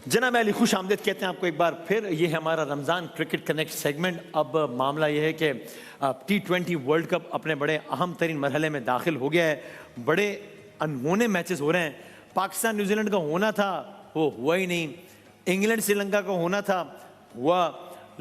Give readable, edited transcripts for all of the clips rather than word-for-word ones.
जनाब अली खुश आमदेद कहते हैं आपको एक बार फिर। ये है हमारा रमज़ान क्रिकेट कनेक्ट सेगमेंट। अब मामला ये है कि T20 वर्ल्ड कप अपने बड़े अहम तरीन मरहले में दाखिल हो गया है। बड़े अनहोने मैचेस हो रहे हैं। पाकिस्तान न्यूजीलैंड का होना था वो हुआ ही नहीं, इंग्लैंड श्रीलंका का होना था हुआ,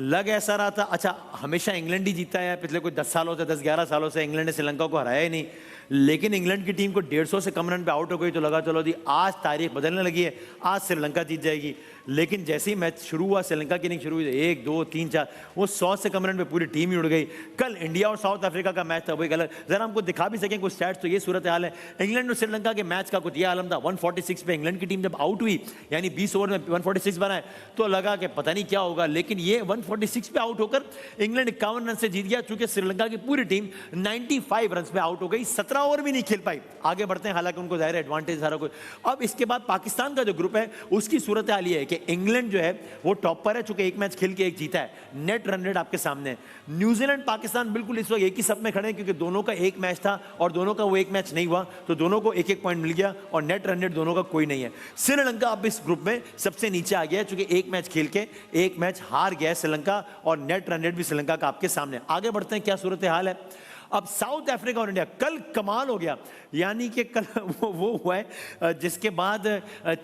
लग ऐसा रहा था अच्छा हमेशा इंग्लैंड ही जीता है, पिछले कोई 10 सालों से 10-11 सालों से इंग्लैंड ने श्रीलंका को हराया ही नहीं, लेकिन इंग्लैंड की टीम को 150 से कम रन पे आउट हो गई तो लगा चलो जी आज तारीख बदलने लगी है, आज श्रीलंका जीत जाएगी। लेकिन जैसे ही मैच शुरू हुआ, श्रीलंका की इनिंग शुरू हुई, 1 2 3 4 वो 100 से कम रन पे पूरी टीम ही उड़ गई। कल इंडिया और साउथ अफ्रीका का मैच था, वही गलत, जरा हमको दिखा भी सकें कुछ स्टैट्स तो ये सूरत हाल है। इंग्लैंड और श्रीलंका के मैच का कुछ ये आलम था, 146 पे इंग्लैंड की टीम जब आउट हुई, यानी 20 ओवर में 146 बनाए तो लगा कि पता नहीं क्या होगा, लेकिन ये 146 पे आउट होकर इंग्लैंड 51 रन से जीत गया। चूंकि श्रीलंका की पूरी टीम 95 रन पे आउट हो गई, 17 ओवर भी नहीं खेल पाई। आगे बढ़ते हैं, हालांकि उनको जाहिर एडवांटेज सारा कुछ। अब इसके बाद पाकिस्तान का जो ग्रुप है उसकी सूरत हाल ये है कि इंग्लैंड जो है वो टॉप पर है, चूंकि एक मैच खेल के एक जीता है, नेट रन रेट आपके सामने है। न्यूजीलैंड पाकिस्तान बिल्कुल इस वक्त एक ही सब में खड़े हैं, क्योंकि दोनों का एक मैच था और दोनों का वो एक मैच नहीं हुआ, तो दोनों को एक एक पॉइंट मिल गया और नेट रन रेट दोनों का कोई नहीं है। श्रीलंका अब इस ग्रुप में सबसे नीचे आ गया है, चूंकि एक मैच खेल के एक मैच हार गया है श्रीलंका और नेट रन रेट भी श्रीलंका का आपके सामने। आगे बढ़ते हैं, क्या सूरत हाल है। अब साउथ अफ्रीका और इंडिया, कल कमाल हो गया, यानी कि कल वो हुआ है जिसके बाद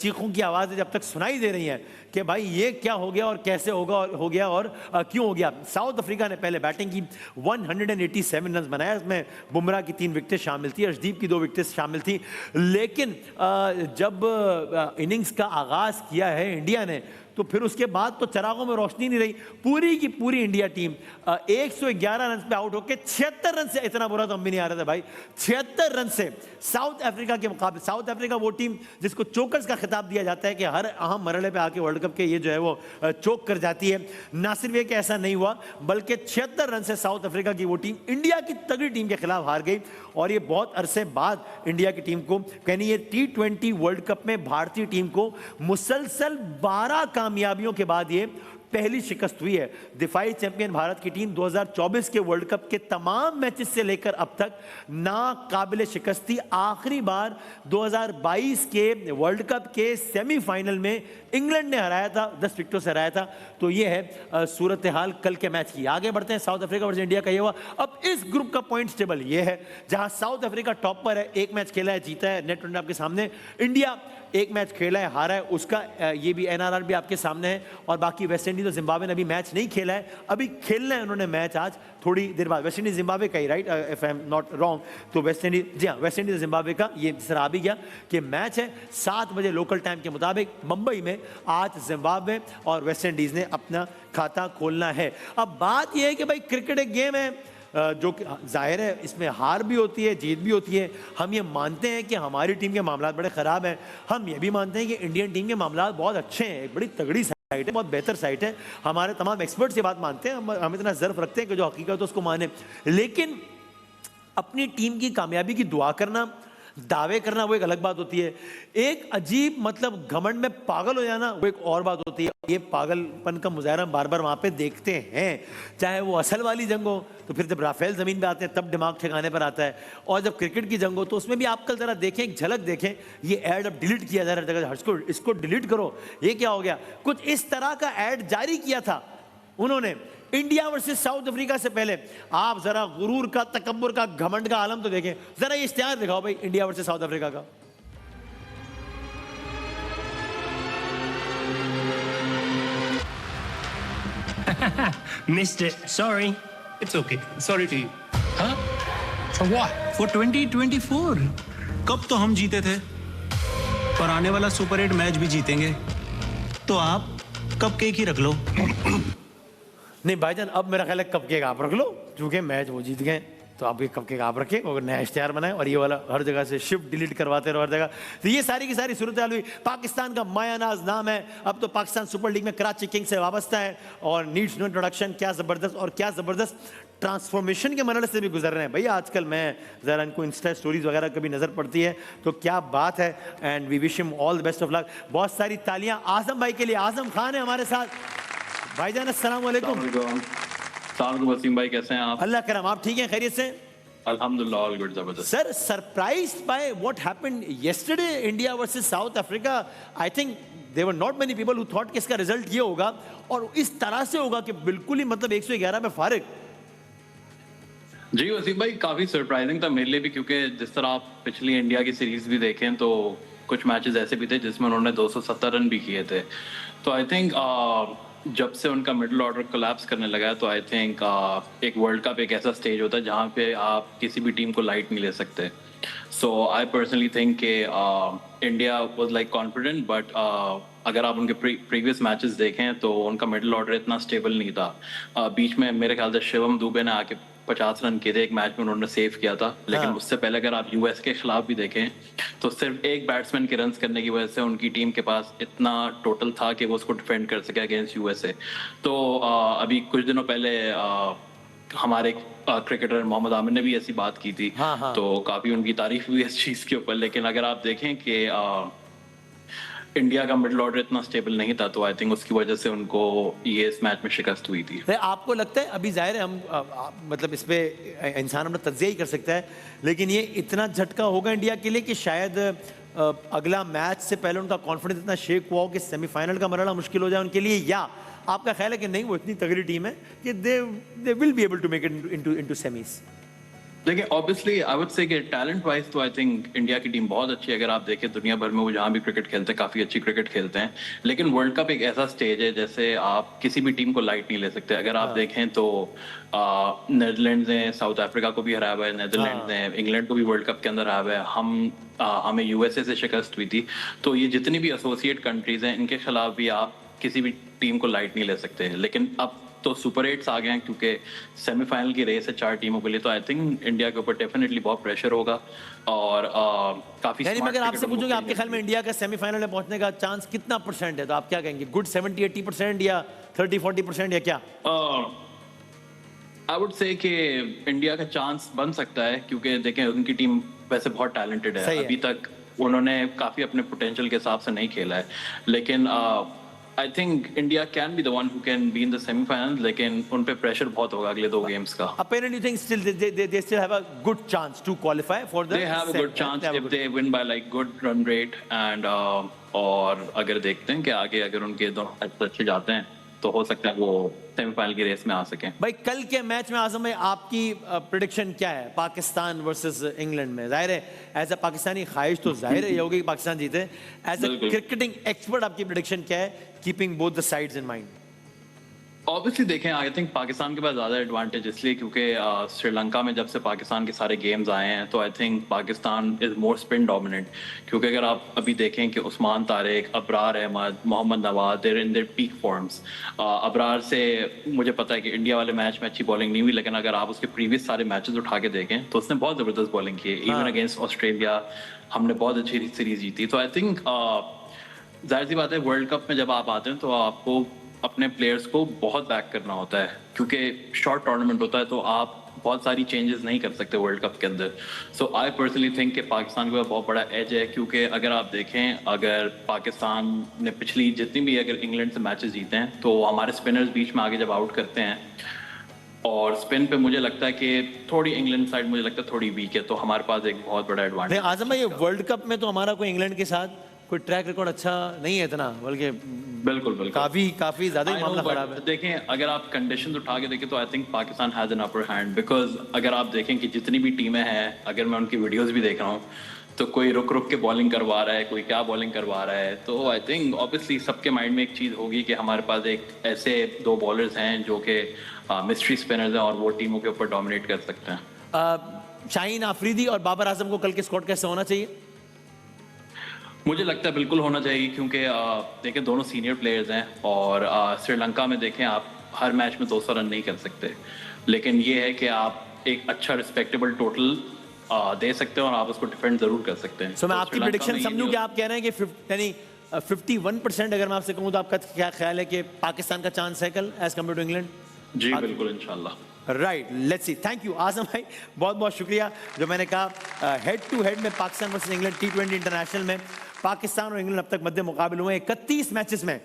चीखों की आवाज़ें जब तक सुनाई दे रही हैं कि भाई ये क्या हो गया और कैसे होगा और हो गया और क्यों हो गया। साउथ अफ्रीका ने पहले बैटिंग की, 187 रन बनाया, इसमें बुमराह की 3 विकेटें शामिल थी, अर्शदीप की 2 विकेटें शामिल थी। लेकिन जब इनिंग्स का आगाज़ किया है इंडिया ने तो फिर उसके बाद तो चरागों में रोशनी नहीं रही। पूरी की पूरी इंडिया टीम 111 रन पे आउट होकर 76 रन से, इतना बुरा तो हम भी नहीं आ रहा था भाई, 76 रन से साउथ अफ्रीका के मुकाबले। साउथ अफ्रीका वो टीम जिसको चोकर्स का खिताब दिया जाता है कि हर अहम मरहले पे आके वर्ल्ड कप के ये जो है वो चोक कर जाती है। ना सिर्फ ये कि ऐसा नहीं हुआ, बल्कि 76 रन से साउथ अफ्रीका की वो टीम इंडिया की तगड़ी टीम के खिलाफ हार गई। और ये बहुत अरसे बाद इंडिया की टीम को, यानी ये T20 वर्ल्ड कप में भारतीय टीम को मुसलसल 12 कामयाबियों के बाद ये पहली शिकस्त हुई है। दिफाई चैंपियन भारत की टीम 2024 के वर्ल्ड कप के तमाम मैचेस से लेकर अब तक नाकाबिले शिकस्त थी। आखिरी बार 2022 के वर्ल्ड कप के सेमीफाइनल में इंग्लैंड ने हराया था, 10 विकेटों से हराया था। तो ये है सूरत हाल कल के मैच की। आगे बढ़ते हैं, साउथ अफ्रीका वर्सेस इंडिया का ये हुआ। अब इस ग्रुप का पॉइंट्स टेबल ये है, जहां साउथ अफ्रीका टॉप पर है, एक मैच खेला है जीता है, नेट रन आपके सामने। इंडिया एक मैच खेला है हारा है, उसका ये भी NRR भी आपके सामने है। और बाकी वेस्ट इंडीज और जिम्बाब्वे ने अभी मैच नहीं खेला है, अभी खेलना है उन्होंने मैच आज थोड़ी देर बाद। वेस्ट इंडीज जिम्बाब्वे का ही, right, if I am not wrong, तो वेस्ट इंडीज, जी हाँ, वेस्ट इंडीज जिम्बाब्वे का ये सर आ भी गया कि मैच है 7 बजे लोकल टाइम के मुताबिक मुंबई में। आज जिम्बाब्वे और वेस्ट इंडीज ने अपना खाता खोलना है। अब बात यह है कि भाई क्रिकेट एक गेम है जो कि जाहिर है इसमें हार भी होती है, जीत भी होती है। हम ये मानते हैं कि हमारी टीम के मामला बड़े ख़राब हैं, हम ये भी मानते हैं कि इंडियन टीम के मामला बहुत अच्छे हैं, एक बड़ी तगड़ी साइट है, बहुत बेहतर साइट है। हमारे तमाम एक्सपर्ट्स ये बात मानते हैं, हम इतना ज़र्फ रखते हैं कि जो हकीकत है उसको माने। लेकिन अपनी टीम की कामयाबी की दुआ करना, दावे करना, वो एक अलग बात होती है। एक अजीब मतलब घमंड में पागल हो जाना, वो एक और बात होती है। ये पागलपन का मुजाहरा हम बार बार वहाँ पे देखते हैं, चाहे वो असल वाली जंग हो, तो फिर जब राफेल ज़मीन पे आते हैं तब दिमाग ठिकाने पर आता है, और जब क्रिकेट की जंग हो तो उसमें भी आप कल ज़रा देखें, एक झलक देखें। ये ऐड अब डिलीट किया जा रहा है, इसको डिलीट करो, ये क्या हो गया। कुछ इस तरह का ऐड जारी किया था उन्होंने इंडिया वर्सेस साउथ अफ्रीका से पहले। आप जरा गुरूर का, तकब्बुर का, घमंड का आलम तो देखें, जरा ये इश्तिहार दिखाओ भाई इंडिया वर्सेस साउथ अफ्रीका का। Missed it. Sorry. It's okay. Sorry to you. Huh? For what? For 2024. कब तो हम जीते थे, पर आने वाला सुपर 8 मैच भी जीतेंगे, तो आप कप केक ही रख लो। नहीं भाईजान, अब मेरा ख्याल है कप केक आप रख लो, चूंकि मैच वो जीत गए, तो आप ये कप केक आप रखें और नया इश्तिहार बनाए, और ये वाला हर जगह से शिफ्ट डिलीट करवाते रहो हर जगह। तो ये सारी की सारी सूरत हाल हुई। पाकिस्तान का मायानाज नाम है, अब तो पाकिस्तान सुपर लीग में कराची किंग्स से वाबस्ता है और नीड्स नो इंट्रोडक्शन। क्या ज़बरदस्त और क्या ज़बरदस्त ट्रांसफॉर्मेशन के मरहले से भी गुजर रहे हैं भैया आजकल। मैं ज़रा इनको इंस्टा स्टोरीज वगैरह कभी नज़र पड़ती है तो क्या बात है। And we wish him all the best of luck. बहुत सारी तालियां आज़म भाई के लिए। आज़म खान है हमारे साथ। भाईजान अस्सलाम वालेकुम। वसीम भाई कैसे हैं आप? अल्लाह करम, आप ठीक हैं, खैरियत से? Alhamdulillah, all good, Zabardast. Sir, surprised by what happened yesterday, India versus South Africa. I think there were not many people who thought कि इसका रिजल्ट ये होगा और इस तरह से होगा कि बिल्कुल ही मतलब 111 में फारिग. जी वसीम भाई, काफी सरप्राइजिंग था मेरे लिए भी, क्योंकि जिस तरह आप पिछली इंडिया की सीरीज भी देखें तो कुछ मैचेस ऐसे भी थे जिसमें उन्होंने 270 रन भी किए थे. तो आई थिंक जब से उनका मिडिल ऑर्डर कोलैप्स करने लगा है, तो आई थिंक एक वर्ल्ड कप एक ऐसा स्टेज होता है जहाँ पे आप किसी भी टीम को लाइट नहीं ले सकते. सो आई पर्सनली थिंक कि India was like confident, but अगर आप उनके प्रीवियस मैचेस देखें तो उनका मिडिल ऑर्डर इतना स्टेबल नहीं था. बीच में मेरे ख्याल से शिवम दुबे ने आके 50 रन किए थे एक मैच में, उन्होंने सेव किया था. लेकिन हाँ. उससे पहले अगर आप यूएस के खिलाफ भी देखें तो सिर्फ एक बैट्समैन के रन्स करने की वजह से उनकी टीम के पास इतना टोटल था कि वो उसको डिफेंड कर सके अगेंस्ट यूएसए. तो अभी कुछ दिनों पहले हमारे क्रिकेटर मोहम्मद आमिर ने भी ऐसी बात की थी. हाँ, हाँ. तो काफी उनकी तारीफ हुई इस चीज के ऊपर. लेकिन अगर आप देखें कि इंडिया का मिडिल ऑर्डर इतना स्टेबल नहीं था, तो आई थिंक उसकी वजह से उनको ये इस मैच में शिकस्त हुई थी. नहीं, आपको लगता है अभी जाहिर है हम मतलब इस पे इंसान अपना तज्जिया ही कर सकता है, लेकिन ये इतना झटका होगा इंडिया के लिए कि शायद अगला मैच से पहले उनका कॉन्फिडेंस इतना शेक हुआ हो कि सेमीफाइनल का मरहला मुश्किल हो जाए उनके लिए, या आपका ख्याल है कि नहीं वो इतनी तगड़ी टीम है कि they will be able to make it into semis? देखिए, ऑब्वियसली आई वुड से कि टैलेंट वाइज तो आई थिंक इंडिया की टीम बहुत अच्छी है. अगर आप देखें दुनिया भर में वो जहाँ भी क्रिकेट खेलते हैं काफी अच्छी क्रिकेट खेलते हैं. लेकिन वर्ल्ड कप एक ऐसा स्टेज है जैसे आप किसी भी टीम को लाइट नहीं ले सकते. अगर आप देखें तो नीदरलैंड्स ने साउथ अफ्रीका को भी हराया हुआ है, नीदरलैंड्स ने इंग्लैंड को भी वर्ल्ड कप के अंदर हराया हुआ है. हमें यूएसए से शिकस्त हुई थी. तो ये जितनी भी एसोसिएट कंट्रीज हैं इनके खिलाफ भी आप किसी भी टीम को लाइट नहीं ले सकते. लेकिन अब तो सुपर 8 आ गए हैं क्योंकि सेमीफाइनल की रेस है 4 टीमों के लिए. तो आई थिंक इंडिया के ऊपर डेफिनेटली बहुत प्रेशर होगा और काफी. यानी मैं अगर आपसे पूछूं कि आपके ख्याल में इंडिया का सेमीफाइनल में पहुंचने का चांस कितना परसेंट है, तो आप क्या कहेंगे? गुड 70-80% या 30-40% या क्या? आई वुड से कि इंडिया का चांस बन सकता है, क्योंकि देखें उनकी टीम वैसे बहुत टैलेंटेड है. अभी तक उन्होंने काफी अपने पोटेंशियल के हिसाब से नहीं खेला है. लेकिन आई think India can be the one who can be in the semifinal. लेकिन उन पे प्रेशर बहुत होगा अगले 2 गेम्स का. Apparently, you think still they still have a good chance to qualify for the. They have a good chance if they win by like good run rate and और अगर देखते हैं कि आगे अगर उनके दोनों अच्छे जाते हैं तो हो सकता है वो सेमीफाइनल की रेस में आ सकें. भाई कल के मैच में आजम भाई आपकी प्रेडिक्शन क्या है पाकिस्तान वर्सेस इंग्लैंड में? जाहिर है एज अ पाकिस्तानी ख्वाहिश तो जाहिर है ये होगी कि पाकिस्तान जीते. एज अ क्रिकेटिंग एक्सपर्ट आपकी प्रेडिक्शन क्या है, keeping both the sides in mind? Obviously देखें, आई थिंक पाकिस्तान के पास ज़्यादा एडवांटेज इसलिए क्योंकि श्रीलंका में जब से पाकिस्तान के सारे गेम्स आए हैं तो I think Pakistan is more spin dominant. क्योंकि अगर आप अभी देखें कि Usman Tariq, Abrar Ahmed, Mohammad Nawaz, there in their peak forms. Abrar से मुझे पता है कि इंडिया वाले मैच में अच्छी बॉलिंग नहीं हुई, लेकिन अगर आप उसके प्रीवियस सारे मैचेस उठा के देखें तो उसने बहुत ज़बरदस्त बॉलिंग की है. इवन अगेंस्ट ऑस्ट्रेलिया हमने बहुत अच्छी सीरीज जीती. तो आई थिंक जाहिर सी बात है वर्ल्ड कप में जब आप आते हैं तो आपको अपने प्लेयर्स को बहुत बैक करना होता है, क्योंकि शॉर्ट टूर्नामेंट होता है तो आप बहुत सारी चेंजेस नहीं कर सकते वर्ल्ड कप के अंदर. सो आई पर्सनली थिंक कि पाकिस्तान के पास बहुत बड़ा एज है. क्योंकि अगर आप देखें, अगर पाकिस्तान ने पिछली जितनी भी अगर इंग्लैंड से मैचेस जीते हैं तो हमारे स्पिनर्स बीच में आगे जब आउट करते हैं और स्पिन पे मुझे लगता है कि थोड़ी इंग्लैंड साइड मुझे लगता है थोड़ी वीक है. तो हमारे पास एक बहुत बड़ा एडवांटेज. आजम भाई वर्ल्ड कप में तो हमारा कोई इंग्लैंड के साथ कोई ट्रैक रिकॉर्ड अच्छा नहीं है इतना, बल्कि बिल्कुल काफी ज्यादा ही मामला खराब है. देखें, अगर आप कंडीशंस उठा के देखें तो I think Pakistan has an upper hand. Because अगर आप देखें कि जितनी भी टीमें हैं, अगर मैं उनकी वीडियोस भी देख रहा हूँ तो कोई रुक रुक के बॉलिंग करवा रहा है, कोई क्या बॉलिंग करवा रहा है. तो आई थिंक ऑब्वियसली सबके माइंड में एक चीज़ होगी कि हमारे पास एक ऐसे 2 बॉलर्स हैं जो कि मिस्ट्री स्पिनर्स हैं और वो टीमों के ऊपर डोमिनेट कर सकते हैं. शाहीन आफरीदी और बाबर आजम को कल के स्क्वाड कैसे होना चाहिए? मुझे लगता है बिल्कुल होना चाहिए, क्योंकि देखें दोनों सीनियर प्लेयर्स हैं और श्रीलंका में देखें आप हर मैच में 200 रन नहीं कर सकते. लेकिन ये है कि आप एक अच्छा रिस्पेक्टेबल टोटल दे सकते हैं और आप उसको डिफेंड जरूर कर सकते हैं. So, मैं आपकी प्रेडिक्शन समझूं कि आप कह रहे हैं कि यानी 51% अगर मैं आपसे कहूं तो आपका क्या ख्याल है कि पाकिस्तान का चांस है कल एज कम्पेयर टू इंग्लैंड? जी बिल्कुल, इंशाल्लाह. Right, let's see. Thank you Azam भाई, बहुत बहुत शुक्रिया. जो मैंने कहा हेड टू हेड में Pakistan versus England T20 international में पाकिस्तान और इंग्लैंड अब तक मध्य मुकाबले हुए 31 मैचेस में,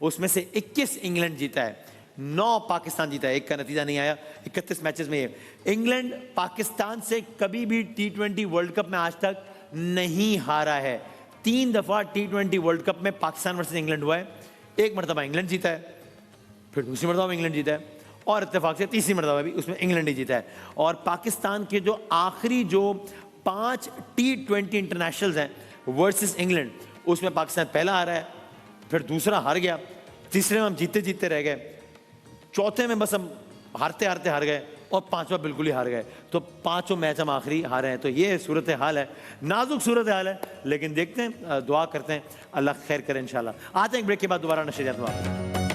उसमें से 21 इंग्लैंड जीता है. 9 पाकिस्तान जीता है, एक का नतीजा नहीं आया 31 मैचेस में। इंग्लैंड पाकिस्तान से कभी भी T20 वर्ल्ड कप में आज तक नहीं हारा है। 3 दफा T20 वर्ल्ड कप में पाकिस्तान वर्सेस इंग्लैंड हुआ है। एक मरतबा इंग्लैंड जीता है, फिर दूसरी मरतबा इंग्लैंड जीता है, और इत्तेफाक से तीसरी मरतबा भी उसमें इंग्लैंड ही जीता है। और पाकिस्तान के जो आखिरी जो 5 T20 इंटरनेशनल्स हैं वर्सेस इंग्लैंड, उसमें पाकिस्तान पहला हारा है, फिर दूसरा हार गया, तीसरे में हम जीते जीते रह गए, चौथे में बस हम हारते हारते हार गए, और पांचवा बिल्कुल ही हार गए। तो 5 मैच हम आखिरी हारे हैं। तो ये सूरत हाल है, नाजुक सूरत हाल है, लेकिन देखते हैं, दुआ करते हैं अल्लाह खैर करे इंशाल्लाह। आते हैं ब्रेक के बाद दोबारा नशरियात में।